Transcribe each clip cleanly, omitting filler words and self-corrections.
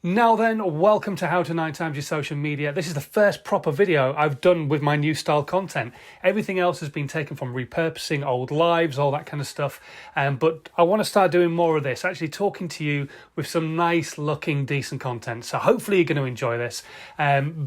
Now then, welcome to How to 9 Times Your Social Media. This is the first proper video I've done with my new style content. Everything else has been taken from repurposing old lives, all that kind of stuff. But I want to start doing more of this, actually talking to you with some nice looking, decent content. So hopefully you're going to enjoy this.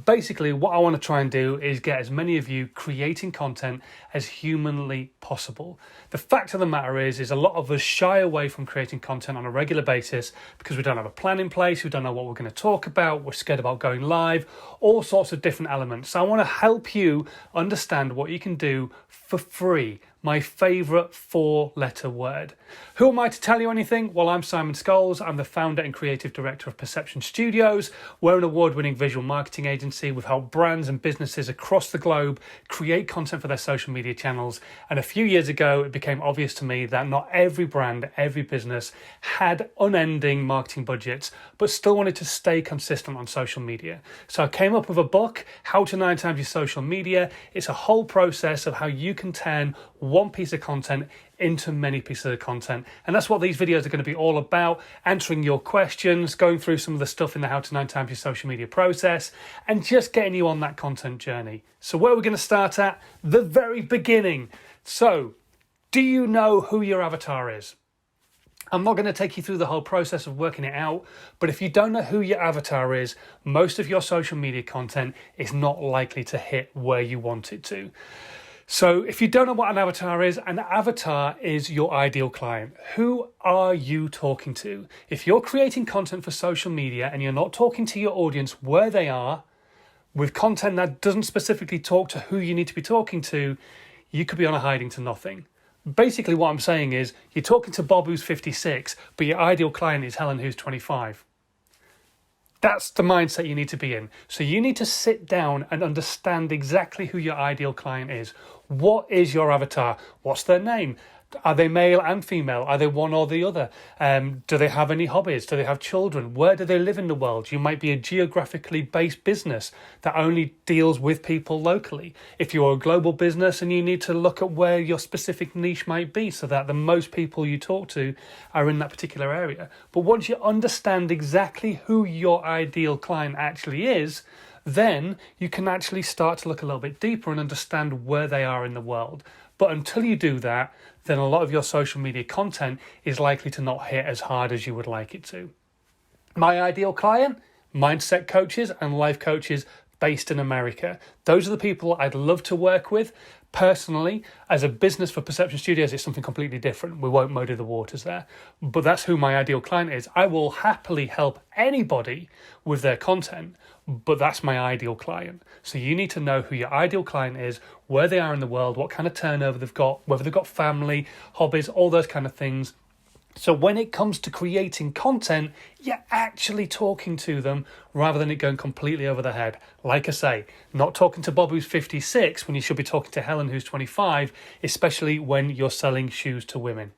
Basically, what I want to try and do is get as many of you creating content as humanly possible. The fact of the matter is a lot of us shy away from creating content on a regular basis because we don't have a plan in place, we don't know what we're going to talk about, we're scared about going live, all sorts of different elements. So I want to help you understand what you can do for free. My favourite 4-letter word. Who am I to tell you anything? Well, I'm Simon Scholes. I'm the founder and creative director of Perception Studios. We're an award-winning visual marketing agency. We've helped brands and businesses across the globe create content for their social media channels. And a few years ago, it became obvious to me that not every brand, every business had unending marketing budgets, but still wanted to stay consistent on social media. So I came up with a book, How to 9 Times Your Social Media. It's a whole process of how you can turn one piece of content into many pieces of content. And that's what these videos are going to be all about, answering your questions, going through some of the stuff in the How to 9 Times Your Social Media process, and just getting you on that content journey. So where are we going to start at? The very beginning. So, do you know who your avatar is? I'm not going to take you through the whole process of working it out, but if you don't know who your avatar is, most of your social media content is not likely to hit where you want it to. So if you don't know what an avatar is your ideal client. Who are you talking to? If you're creating content for social media and you're not talking to your audience where they are, with content that doesn't specifically talk to who you need to be talking to, you could be on a hiding to nothing. Basically what I'm saying is you're talking to Bob who's 56, but your ideal client is Helen who's 25. That's the mindset you need to be in. So you need to sit down and understand exactly who your ideal client is. What is your avatar? What's their name? Are they male and female? Are they one or the other? Do they have any hobbies? Do they have children? Where do they live in the world? You might be a geographically based business that only deals with people locally. If you're a global business and you need to look at where your specific niche might be so that the most people you talk to are in that particular area. But once you understand exactly who your ideal client actually is, then you can actually start to look a little bit deeper and understand where they are in the world. But until you do that, then a lot of your social media content is likely to not hit as hard as you would like it to. My ideal client, mindset coaches and life coaches based in America. Those are the people I'd love to work with. Personally, as a business for Perception Studios, it's something completely different. We won't muddy the waters there. But that's who my ideal client is. I will happily help anybody with their content, but that's my ideal client. So you need to know who your ideal client is, where they are in the world, what kind of turnover they've got, whether they've got family, hobbies, all those kind of things. So when it comes to creating content, you're actually talking to them rather than it going completely over the head. Like I say, not talking to Bob who's 56 when you should be talking to Helen who's 25, especially when you're selling shoes to women.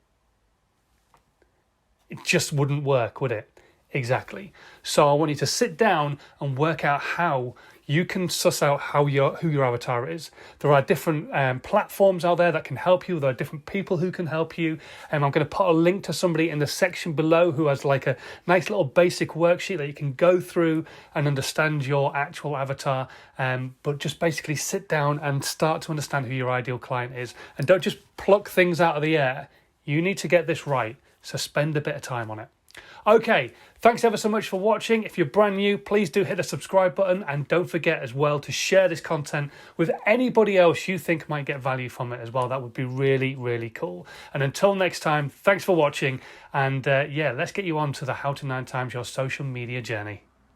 It just wouldn't work, would it? Exactly. So I want you to sit down and work out how you can suss out who your avatar is. There are different platforms out there that can help you. There are different people who can help you. And I'm going to put a link to somebody in the section below who has like a nice little basic worksheet that you can go through and understand your actual avatar. But just basically sit down and start to understand who your ideal client is. And don't just pluck things out of the air. You need to get this right. So spend a bit of time on it. Okay, thanks ever so much for watching. If you're brand new, please do hit the subscribe button and don't forget as well to share this content with anybody else you think might get value from it as well. That would be really, really cool. And until next time, thanks for watching and let's get you on to the How to 9 Times Your Social Media journey.